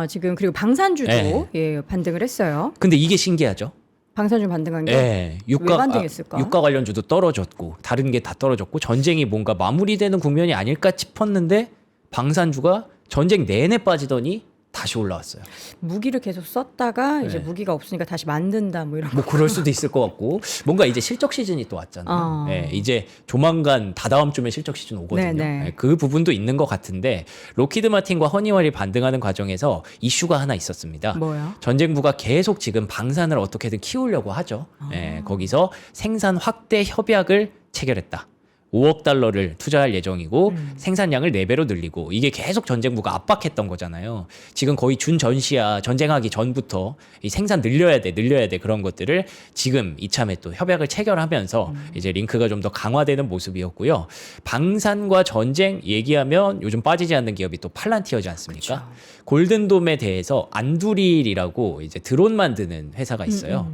지금 그리고 방산주도 반등을 했어요. 근데 이게 신기하죠? 방산주 반등한 게 네, 왜 반등했을까? 유가 관련주도 떨어졌고 다른 게 다 떨어졌고 전쟁이 뭔가 마무리되는 국면이 아닐까 싶었는데 방산주가 전쟁 내내 빠지더니 다시 올라왔어요. 무기를 계속 썼다가 이제 무기가 없으니까 다시 만든다 뭐 이런 뭐 그럴 수도 있을 것 같고 뭔가 이제 실적 시즌이 또 왔잖아요. 이제 조만간 다다음 주면 실적 시즌 오거든요. 네네. 그 부분도 있는 것 같은데 로키드 마틴과 허니월이 반등하는 과정에서 이슈가 하나 있었습니다. 뭐요? 전쟁부가 계속 지금 방산을 어떻게든 키우려고 하죠. 거기서 생산 확대 협약을 체결했다. $5억 투자할 예정이고 생산량을 4배로 늘리고 이게 계속 전쟁부가 압박했던 거잖아요. 지금 거의 준전시야 전쟁하기 전부터 이 생산 늘려야 돼 그런 것들을 지금 이참에 또 협약을 체결하면서 이제 링크가 좀 더 강화되는 모습이었고요. 방산과 전쟁 얘기하면 요즘 빠지지 않는 기업이 또 팔란티어지 않습니까? 그쵸. 골든돔에 대해서 안두릴이라고 이제 드론 만드는 회사가 있어요.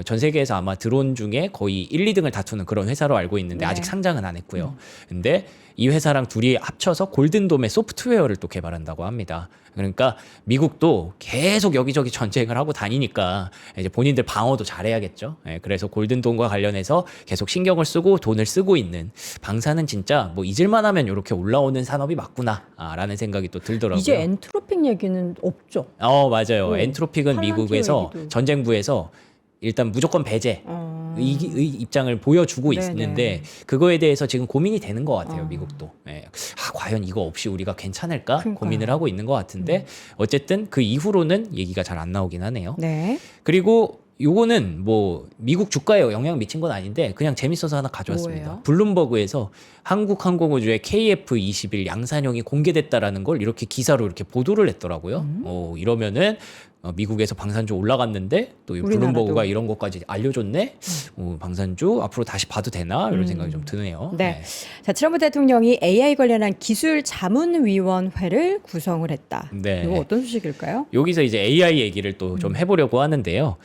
전 세계에서 아마 드론 중에 거의 1, 2등을 다투는 그런 회사로 알고 있는데 아직 상장은 안 했고요. 근데 이 회사랑 둘이 합쳐서 골든돔의 소프트웨어를 또 개발한다고 합니다. 그러니까 미국도 계속 여기저기 전쟁을 하고 다니니까 이제 본인들 방어도 잘해야겠죠. 그래서 골든돔과 관련해서 계속 신경을 쓰고 돈을 쓰고 있는 방사는 진짜 뭐 잊을만 하면 이렇게 올라오는 산업이 맞구나라는 생각이 또 들더라고요. 이제 엔트로픽 얘기는 없죠. 맞아요. 엔트로픽은 팔란티어 미국에서 얘기도. 전쟁부에서 일단 무조건 배제 의 입장을 보여주고 네네. 있는데 그거에 대해서 지금 고민이 되는 것 같아요. 미국도. 과연 이거 없이 우리가 괜찮을까 그러니까요. 고민을 하고 있는 것 같은데 어쨌든 그 이후로는 얘기가 잘 안 나오긴 하네요. 네. 그리고 요거는 뭐 미국 주가에 영향 미친 건 아닌데 그냥 재밌어서 하나 가져왔습니다. 뭐예요? 블룸버그에서 한국 항공우주의 KF-21 양산형이 공개됐다라는 걸 이렇게 기사로 이렇게 보도를 했더라고요. 이러면은 미국에서 방산주 올라갔는데 또 이 우리나라도. 블룸버그가 이런 것까지 알려줬네. 방산주 앞으로 다시 봐도 되나 이런 생각이 좀 드네요. 네. 자, 트럼프 대통령이 AI 관련한 기술 자문위원회를 구성을 했다. 네. 이거 어떤 소식일까요? 여기서 이제 AI 얘기를 또 좀 해보려고 하는데요.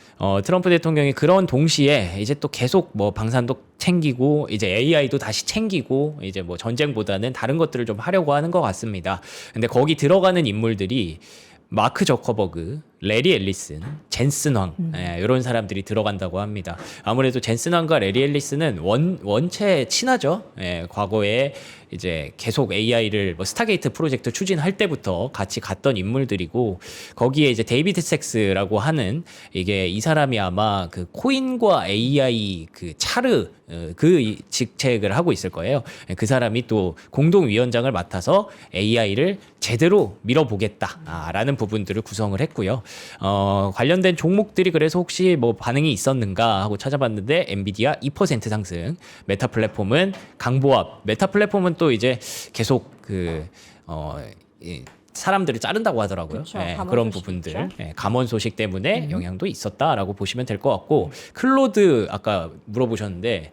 트럼프 대통령이 그런 동시에 이제 또 계속 뭐 방산도 챙기고 이제 AI도 다시 챙기고 이제 뭐 전쟁보다는 다른 것들을 좀 하려고 하는 것 같습니다. 근데 거기 들어가는 인물들이 마크 저커버그, 레리 앨리슨, 젠슨 황 이런 사람들이 들어간다고 합니다. 아무래도 젠슨 황과 레리 앨리슨은 원체 친하죠. 과거에 이제 계속 AI를 뭐 스타게이트 프로젝트 추진할 때부터 같이 갔던 인물들이고 거기에 이제 데이비드 섹스라고 하는 이게 이 사람이 아마 그 코인과 AI 그 차르 그 직책을 하고 있을 거예요. 그 사람이 또 공동위원장을 맡아서 AI를 제대로 밀어보겠다라는 부분들을 구성을 했고요. 관련된 종목들이 그래서 혹시 뭐 반응이 있었는가 하고 찾아봤는데 엔비디아 2% 상승, 메타 플랫폼은 강보합, 메타 플랫폼은 또 이제 계속 사람들을 자른다고 하더라고요. 그쵸, 그런 소식 부분들, 있죠. 감원 소식 때문에 영향도 있었다라고 보시면 될 것 같고 클로드 아까 물어보셨는데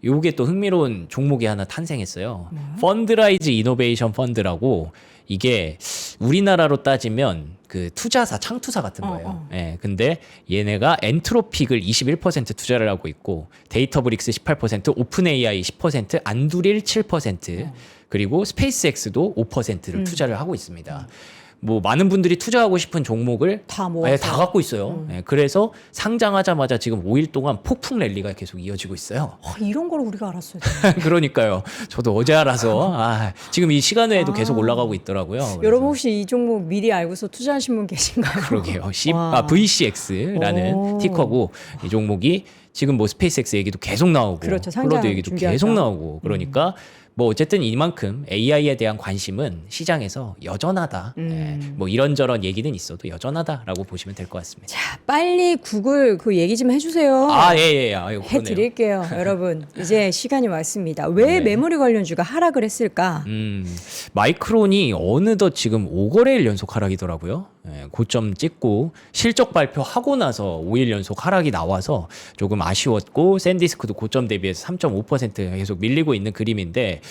요게 또 흥미로운 종목이 하나 탄생했어요. 펀드라이즈 이노베이션 펀드라고 이게 우리나라로 따지면 그 투자사, 창투사 같은 거예요. 근데 얘네가 엔트로픽을 21% 투자를 하고 있고 데이터브릭스 18%, 오픈 AI 10%, 안두릴 7%, 그리고 스페이스X도 5%를 투자를 하고 있습니다. 뭐 많은 분들이 투자하고 싶은 종목을 다 모아서. 다 갖고 있어요. 그래서 상장하자마자 지금 5일 동안 폭풍 랠리가 계속 이어지고 있어요. 이런 걸 우리가 알았어야 돼. 그러니까 저도 어제 알아서 지금 이 시간에도 계속 올라가고 있더라고요. 그래서. 여러분 혹시 이 종목 미리 알고서 투자하신 분 계신가요? 그러게요. 와. VCX라는 오. 티커고 이 종목이 지금 뭐 스페이스X 얘기도 계속 나오고 그렇죠. 상장 클로드 얘기도 준비하죠. 계속 나오고 그러니까 뭐 어쨌든 이만큼 AI에 대한 관심은 시장에서 여전하다. 뭐 이런저런 얘기는 있어도 여전하다라고 보시면 될 것 같습니다. 자, 빨리 구글 그 얘기 좀 해주세요. 예. 아유, 그러네요. 해드릴게요, 여러분. 이제 시간이 왔습니다. 왜 메모리 관련주가 하락을 했을까? 마이크론이 어느덧 지금 5거래일 연속 하락이더라고요. 고점 찍고 실적 발표하고 나서 5일 연속 하락이 나와서 조금 아쉬웠고 샌디스크도 고점 대비해서 3.5% 계속 밀리고 있는 그림인데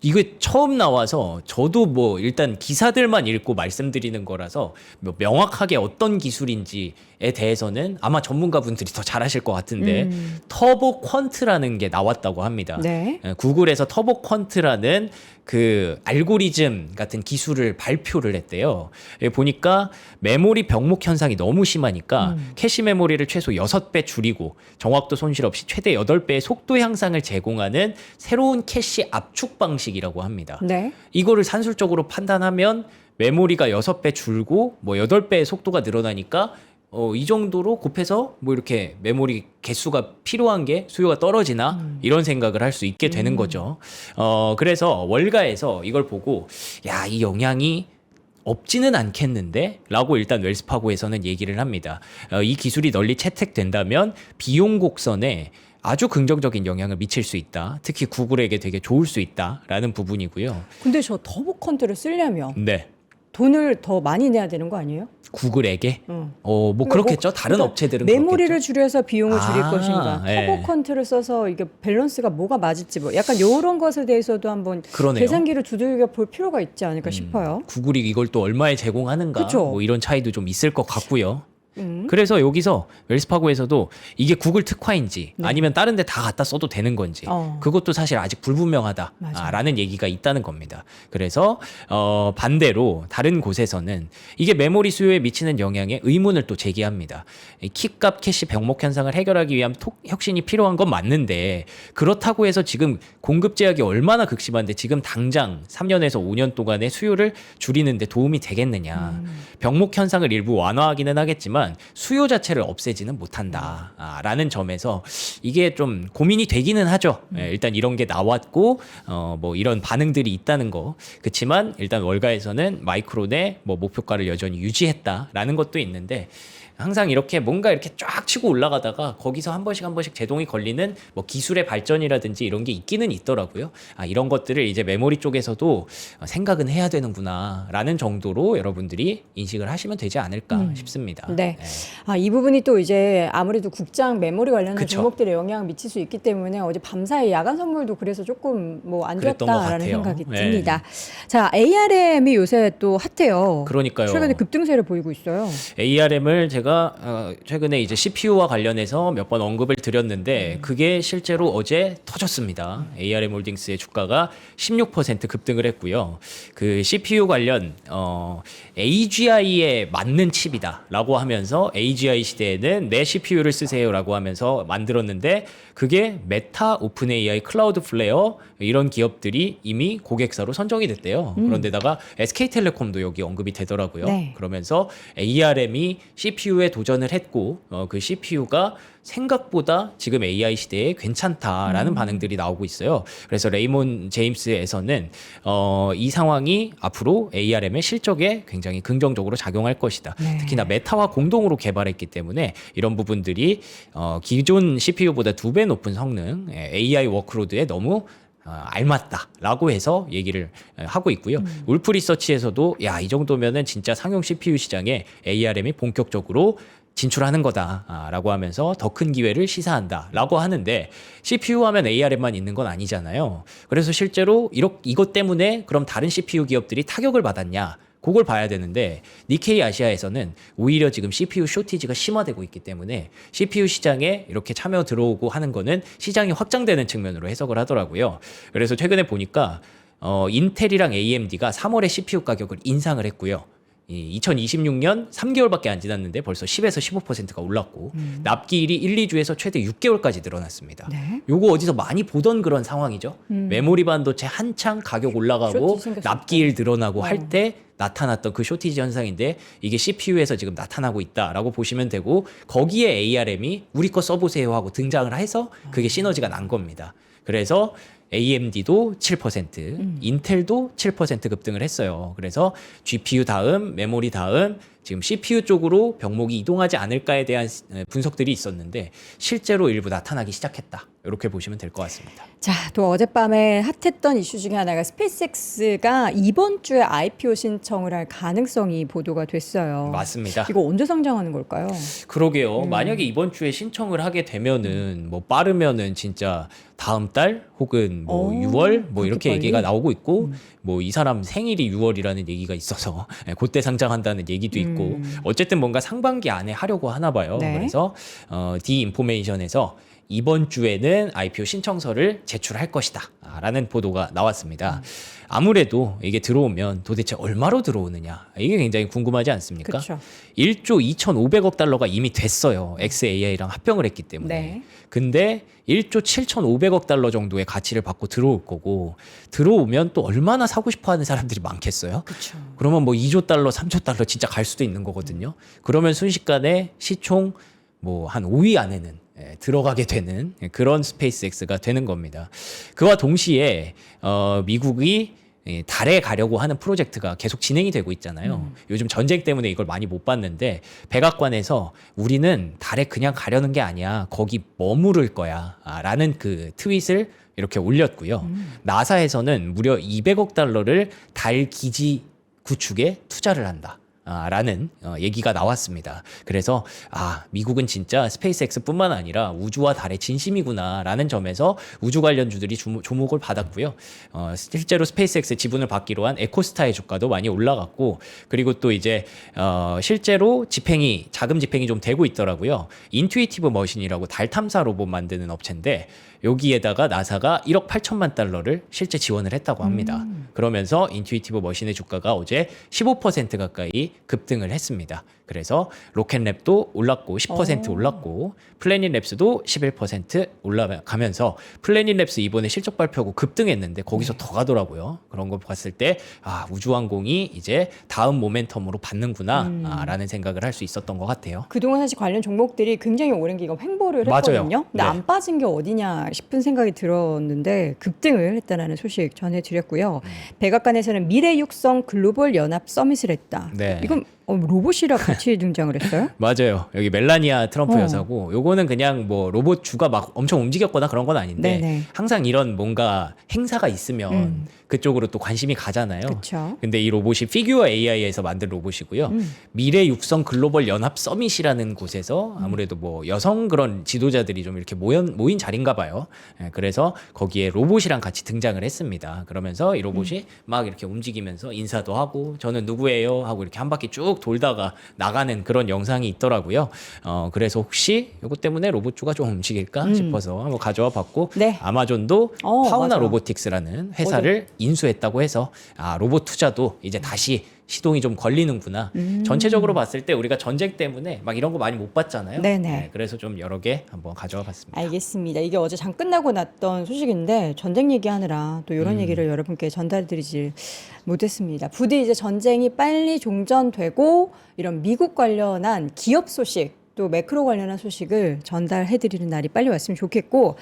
이게 처음 나와서 저도 뭐 일단 기사들만 읽고 말씀드리는 거라서 뭐 명확하게 어떤 기술인지에 대해서는 아마 전문가분들이 더 잘하실 것 같은데 터보 퀀트라는 게 나왔다고 합니다. 네. 구글에서 터보 퀀트라는 그 알고리즘 같은 기술을 발표를 했대요. 보니까 메모리 병목 현상이 너무 심하니까 캐시 메모리를 최소 6배 줄이고 정확도 손실 없이 최대 8배의 속도 향상을 제공하는 새로운 캐시 압축 방식이라고 합니다. 네. 이거를 산술적으로 판단하면 메모리가 6배 줄고 뭐 8배의 속도가 늘어나니까 이 정도로 곱해서 뭐 이렇게 메모리 개수가 필요한 게 수요가 떨어지나 이런 생각을 할 수 있게 되는 거죠. 그래서 월가에서 이걸 보고 야, 이 영향이 없지는 않겠는데? 라고 일단 웰스파고에서는 얘기를 합니다. 이 기술이 널리 채택된다면 비용 곡선에 아주 긍정적인 영향을 미칠 수 있다. 특히 구글에게 되게 좋을 수 있다라는 부분이고요. 근데 저 터보 컨트를 쓰려면 네. 돈을 더 많이 내야 되는 거 아니에요? 구글에게? 응. 뭐 그렇겠죠. 다른 그러니까 업체들은 메모리를 그렇겠죠. 줄여서 비용을 줄일 것인가, 예. 터보 컨트를 써서 이게 밸런스가 뭐가 맞을지 뭐 약간 이런 것에 대해서도 한번 그러네요. 계산기를 두들겨 볼 필요가 있지 않을까 싶어요. 구글이 이걸 또 얼마에 제공하는가 그쵸. 뭐 이런 차이도 좀 있을 것 같고요. 그래서 여기서 웰스파고에서도 이게 구글 특화인지 아니면 다른 데 다 갖다 써도 되는 건지 그것도 사실 아직 불분명하다라는 얘기가 있다는 겁니다. 그래서 반대로 다른 곳에서는 이게 메모리 수요에 미치는 영향에 의문을 또 제기합니다. 이 키값 캐시 병목 현상을 해결하기 위한 혁신이 필요한 건 맞는데 그렇다고 해서 지금 공급 제약이 얼마나 극심한데 지금 당장 3년에서 5년 동안의 수요를 줄이는 데 도움이 되겠느냐. 병목 현상을 일부 완화하기는 하겠지만 수요 자체를 없애지는 못한다라는 점에서 이게 좀 고민이 되기는 하죠. 일단 이런 게 나왔고 뭐 이런 반응들이 있다는 거. 그렇지만 일단 월가에서는 마이크론의 뭐 목표가를 여전히 유지했다라는 것도 있는데 항상 이렇게 뭔가 이렇게 쫙 치고 올라가다가 거기서 한 번씩 제동이 걸리는 뭐 기술의 발전이라든지 이런 게 있기는 있더라고요. 이런 것들을 이제 메모리 쪽에서도 생각은 해야 되는구나라는 정도로 여러분들이 인식을 하시면 되지 않을까 싶습니다. 네. 이 부분이 또 이제 아무래도 국장 메모리 관련한 그쵸. 종목들에 영향을 미칠 수 있기 때문에 어제 밤사이 야간 선물도 그래서 조금 뭐 안 그랬던 것 좋았다라는 같아요. 생각이 네. 듭니다. 자, ARM이 요새 또 핫해요. 그러니까요. 최근에 급등세를 보이고 있어요. ARM을 제가 최근에 이제 CPU와 관련해서 몇 번 언급을 드렸는데 그게 실제로 어제 터졌습니다. ARM 홀딩스의 주가가 16% 급등을 했고요. 그 CPU 관련 AGI에 맞는 칩이다라고 하면서 AGI 시대에는 내 CPU를 쓰세요라고 하면서 만들었는데 그게 메타, 오픈 AI, 클라우드 플레어 이런 기업들이 이미 고객사로 선정이 됐대요. 그런데다가 SK텔레콤도 여기 언급이 되더라고요. 네. 그러면서 ARM이 CPU에 도전을 했고 그 CPU가 생각보다 지금 AI 시대에 괜찮다라는 반응들이 나오고 있어요. 그래서 레이몬 제임스에서는 이 상황이 앞으로 ARM의 실적에 굉장히 긍정적으로 작용할 것이다. 네. 특히나 메타와 공동으로 개발했기 때문에 이런 부분들이 기존 CPU보다 2배 높은 성능, AI 워크로드에 너무 알맞다라고 해서 얘기를 하고 있고요. 울프 리서치에서도 이 정도면은 진짜 상용 CPU 시장에 ARM이 본격적으로 진출하는 거다라고 하면서 더 큰 기회를 시사한다라고 하는데 CPU 하면 ARM만 있는 건 아니잖아요. 그래서 실제로 이것 때문에 그럼 다른 CPU 기업들이 타격을 받았냐? 그걸 봐야 되는데 니케이 아시아에서는 오히려 지금 CPU 쇼티지가 심화되고 있기 때문에 CPU 시장에 이렇게 참여 들어오고 하는 거는 시장이 확장되는 측면으로 해석을 하더라고요. 그래서 최근에 보니까 인텔이랑 AMD가 3월에 CPU 가격을 인상을 했고요. 2026년 3개월밖에 안 지났는데 벌써 10에서 15%가 올랐고 납기일이 1, 2주에서 최대 6개월까지 늘어났습니다. 네. 요거 어디서 많이 보던 그런 상황이죠. 메모리 반도체 한창 가격 올라가고 쇼티 생겼을 납기일 늘어나고 할 때 나타났던 그 쇼티지 현상인데 이게 CPU에서 지금 나타나고 있다라고 보시면 되고 거기에 ARM이 우리 거 써보세요 하고 등장을 해서 그게 시너지가 난 겁니다. 그래서 AMD도 7%, 인텔도 7% 급등을 했어요. 그래서 GPU 다음, 메모리 다음, 지금 CPU 쪽으로 병목이 이동하지 않을까에 대한 분석들이 있었는데 실제로 일부 나타나기 시작했다. 이렇게 보시면 될 것 같습니다. 자, 또 어젯밤에 핫했던 이슈 중에 하나가 스페이스X가 이번 주에 IPO 신청을 할 가능성이 보도가 됐어요. 맞습니다. 이거 언제 상장하는 걸까요? 그러게요. 만약에 이번 주에 신청을 하게 되면은 뭐 빠르면은 진짜 다음 달 혹은 뭐 6월 뭐 이렇게 그렇게 얘기가 빨리? 나오고 있고 뭐 이 사람 생일이 6월이라는 얘기가 있어서 그때 상장한다는 얘기도 있고 어쨌든 뭔가 상반기 안에 하려고 하나 봐요. 네. 그래서 디인포메이션에서 이번 주에는 IPO 신청서를 제출할 것이다 라는 보도가 나왔습니다. 아무래도 이게 들어오면 도대체 얼마로 들어오느냐 이게 굉장히 궁금하지 않습니까? 그쵸. 1조 2,500억 달러가 이미 됐어요. XAI랑 합병을 했기 때문에. 네. 근데 1조 7,500억 달러 정도의 가치를 받고 들어올 거고 들어오면 또 얼마나 사고 싶어 하는 사람들이 많겠어요? 그렇죠. 그러면 뭐 2조 달러, 3조 달러 진짜 갈 수도 있는 거거든요. 그러면 순식간에 시총 뭐 한 5위 안에는 들어가게 되는 그런 스페이스X가 되는 겁니다. 그와 동시에 미국이 달에 가려고 하는 프로젝트가 계속 진행이 되고 있잖아요. 요즘 전쟁 때문에 이걸 많이 못 봤는데 백악관에서 우리는 달에 그냥 가려는 게 아니야. 거기 머무를 거야. 라는 그 트윗을 이렇게 올렸고요. 나사에서는 무려 200억 달러를 달 기지 구축에 투자를 한다. 라는 얘기가 나왔습니다. 그래서 미국은 진짜 스페이스X뿐만 아니라 우주와 달의 진심이구나라는 점에서 우주 관련주들이 주목을 받았고요. 실제로 스페이스X 지분을 받기로 한 에코스타의 주가도 많이 올라갔고 그리고 또 이제 실제로 자금 집행이 좀 되고 있더라고요. 인투이티브 머신이라고 달 탐사 로봇 만드는 업체인데 여기에다가 나사가 1억 8천만 달러를 실제 지원을 했다고 합니다. 그러면서 인투이티브 머신의 주가가 어제 15% 가까이 급등을 했습니다. 그래서 로켓랩도 올랐고 10% 올랐고 플래닛랩스도 11% 올라가면서 플래닛랩스 이번에 실적 발표하고 급등했는데 거기서 더 가더라고요. 그런 거 봤을 때 우주항공이 이제 다음 모멘텀으로 받는구나 라는 생각을 할 수 있었던 것 같아요. 그동안 사실 관련 종목들이 굉장히 오랜 기간 횡보를 맞아요. 했거든요. 근데 네. 안 빠진 게 어디냐 싶은 생각이 들었는데 급등을 했다는 소식 전해드렸고요. 백악관에서는 미래 육성 글로벌 연합 서밋을 했다. 네. 이건 로봇이랑 같이 등장을 했어요? 맞아요. 여기 멜라니아 트럼프 어. 여사고 요거는 그냥 뭐 로봇 주가 막 엄청 움직였거나 그런 건 아닌데 네네. 항상 이런 뭔가 행사가 있으면 그쪽으로 또 관심이 가잖아요. 그쵸. 근데 이 로봇이 피규어 AI에서 만든 로봇이고요. 미래 육성 글로벌 연합 서밋이라는 곳에서 아무래도 뭐 여성 그런 지도자들이 좀 이렇게 모인 자리인가 봐요. 예, 그래서 거기에 로봇이랑 같이 등장을 했습니다. 그러면서 이 로봇이 막 이렇게 움직이면서 인사도 하고 저는 누구예요 하고 이렇게 한 바퀴 쭉 돌다가 나가는 그런 영상이 있더라고요. 그래서 혹시 이것 때문에 로봇주가 좀 움직일까 싶어서 한번 가져와 봤고 네. 아마존도 파우나 맞아요. 로보틱스라는 회사를 인수했다고 해서 로봇 투자도 이제 다시 시동이 좀 걸리는구나. 전체적으로 봤을 때 우리가 전쟁 때문에 막 이런 거 많이 못 봤잖아요. 네네. 네, 그래서 좀 여러 개 한번 가져와 봤습니다. 알겠습니다. 이게 어제 장 끝나고 났던 소식인데 전쟁 얘기하느라 또 이런 얘기를 여러분께 전달드리지 못했습니다. 부디 이제 전쟁이 빨리 종전되고 이런 미국 관련한 기업 소식 또 매크로 관련한 소식을 전달해드리는 날이 빨리 왔으면 좋겠고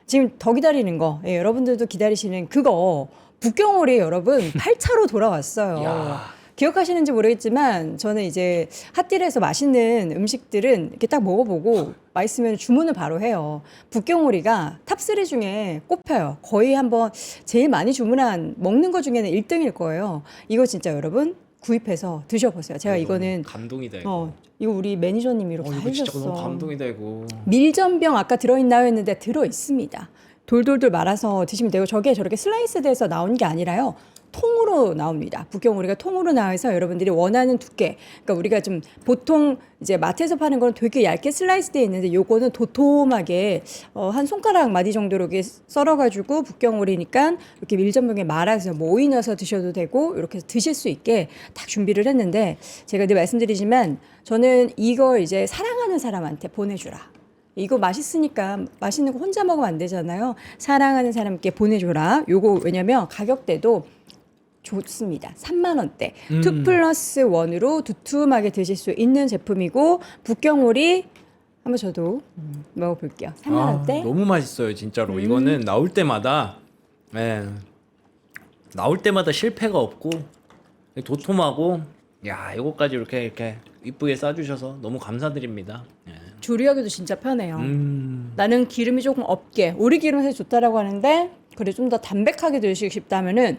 지금 더 기다리는 거 여러분들도 기다리시는 그거 북경오리 여러분 8차로 돌아왔어요. 야. 기억하시는지 모르겠지만 저는 이제 핫딜에서 맛있는 음식들은 이렇게 딱 먹어보고 맛있으면 주문을 바로 해요. 북경오리가 탑3 중에 꼽혀요. 거의 한번 제일 많이 주문한 먹는 거 중에는 1등일 거예요. 이거 진짜 여러분 구입해서 드셔보세요. 제가 이거는 감동이다 이거. 이거 우리 매니저님이 이렇게 이거 진짜 너무 해주셨어. 감동이다 이거. 밀전병 아까 들어있나요 했는데 들어있습니다. 돌돌돌 말아서 드시면 되고 저게 저렇게 슬라이스 돼서 나온 게 아니라요. 통으로 나옵니다. 북경오리가 통으로 나와서 여러분들이 원하는 두께. 그러니까 우리가 좀 보통 이제 마트에서 파는 거는 되게 얇게 슬라이스 돼 있는데 요거는 도톰하게 한 손가락 마디 정도로 이렇게 썰어가지고 북경오리니까 이렇게 밀전병에 말아서 뭐 오이 넣어서 드셔도 되고 이렇게 드실 수 있게 딱 준비를 했는데 제가 늘 말씀드리지만 저는 이걸 이제 사랑하는 사람한테 보내주라. 이거 맛있으니까 맛있는 거 혼자 먹으면 안 되잖아요. 사랑하는 사람께 보내줘라. 요거 왜냐면 가격대도 좋습니다. 3만 원대. 2+1으로 두툼하게 드실 수 있는 제품이고 북경오리 한번 저도 먹어볼게요. 3만 원대. 너무 맛있어요 진짜로. 이거는 나올 때마다 나올 때마다 실패가 없고 도톰하고 야 이거까지 이렇게 이쁘게 싸주셔서 너무 감사드립니다. 예. 조리하기도 진짜 편해요. 나는 기름이 조금 없게 오리 기름에서 좋다라고 하는데 그래 좀 더 담백하게 드시고 싶다면은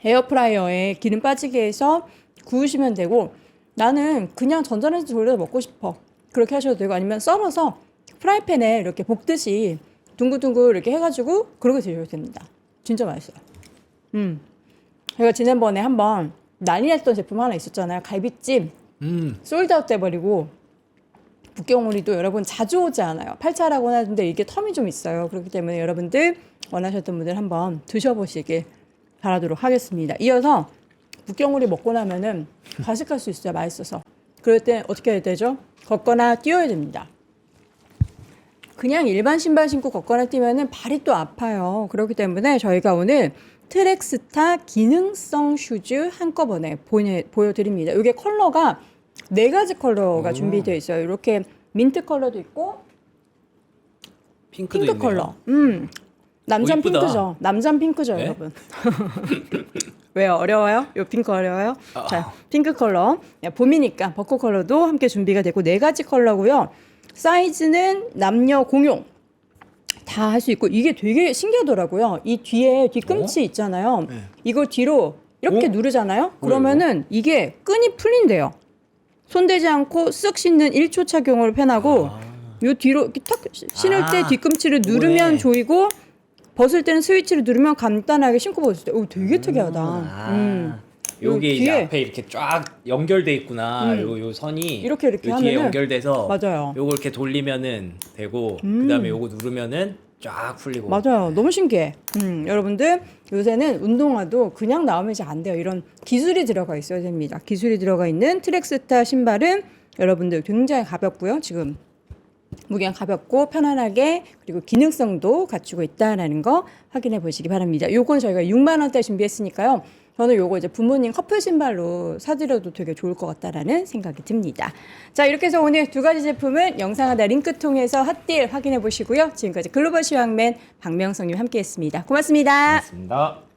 에어프라이어에 기름 빠지게 해서 구우시면 되고 나는 그냥 전자레인지 돌려서 먹고 싶어. 그렇게 하셔도 되고 아니면 썰어서 프라이팬에 이렇게 볶듯이 둥글둥글 이렇게 해가지고 그렇게 드셔도 됩니다. 진짜 맛있어요. 제가 지난번에 한번 난리 났던 제품 하나 있었잖아요. 갈비찜 솔드아웃 돼버리고 북경오리도 여러분 자주 오지 않아요. 8차라고 하는데 이게 텀이 좀 있어요. 그렇기 때문에 여러분들 원하셨던 분들 한번 드셔보시길 바라도록 하겠습니다. 이어서 북경오리 먹고 나면은 과식할 수 있어요. 맛있어서. 그럴 때 어떻게 해야 되죠? 걷거나 뛰어야 됩니다. 그냥 일반 신발 신고 걷거나 뛰면은 발이 또 아파요. 그렇기 때문에 저희가 오늘 트랙스타 기능성 슈즈 한꺼번에 보여드립니다. 이게 컬러가 4가지 컬러가 준비되어 있어요. 이렇게 민트 컬러도 있고 핑크도 핑크 있네요. 컬러. 남잔 이쁘다. 핑크죠. 남잔 핑크죠, 네? 여러분. 왜요? 어려워요? 요 핑크 어려워요? 자, 핑크 컬러. 야, 봄이니까 벚꽃 컬러도 함께 준비가 되고 4가지 컬러고요. 사이즈는 남녀 공용. 다 할 수 있고 이게 되게 신기하더라고요. 이 뒤에 뒤꿈치 있잖아요. 네. 이걸 뒤로 이렇게 어? 누르잖아요. 그러면은 이게 끈이 풀린대요. 손대지 않고 쓱 신는 1초 착용을 편하고 요 뒤로 이렇게 탁 신을 때 뒤꿈치를 누르면 요거네. 조이고 벗을 때는 스위치를 누르면 간단하게 신고 벗을 때. 오, 되게 특이하다. 요게 요 이제 뒤에 앞에 이렇게 쫙 연결돼 있구나. 요 선이 이렇게 요 뒤에 하면은 연결돼서 맞아요. 요거 이렇게 돌리면은 되고 그다음에 요거 누르면은 쫙 풀리고. 맞아요. 너무 신기해. 여러분들 요새는 운동화도 그냥 나오면 이제 안 돼요. 이런 기술이 들어가 있어야 됩니다. 기술이 들어가 있는 트랙스타 신발은 여러분들 굉장히 가볍고요. 지금 무게가 가볍고 편안하게 그리고 기능성도 갖추고 있다라는 거 확인해 보시기 바랍니다. 요건 저희가 6만 원대 준비했으니까요. 저는 요거 이제 부모님 커플 신발로 사드려도 되게 좋을 것 같다라는 생각이 듭니다. 자, 이렇게 해서 오늘 2가지 제품은 영상 하나 링크 통해서 핫딜 확인해 보시고요. 지금까지 글로벌 시황맨 박명성님 함께했습니다. 고맙습니다. 맞습니다.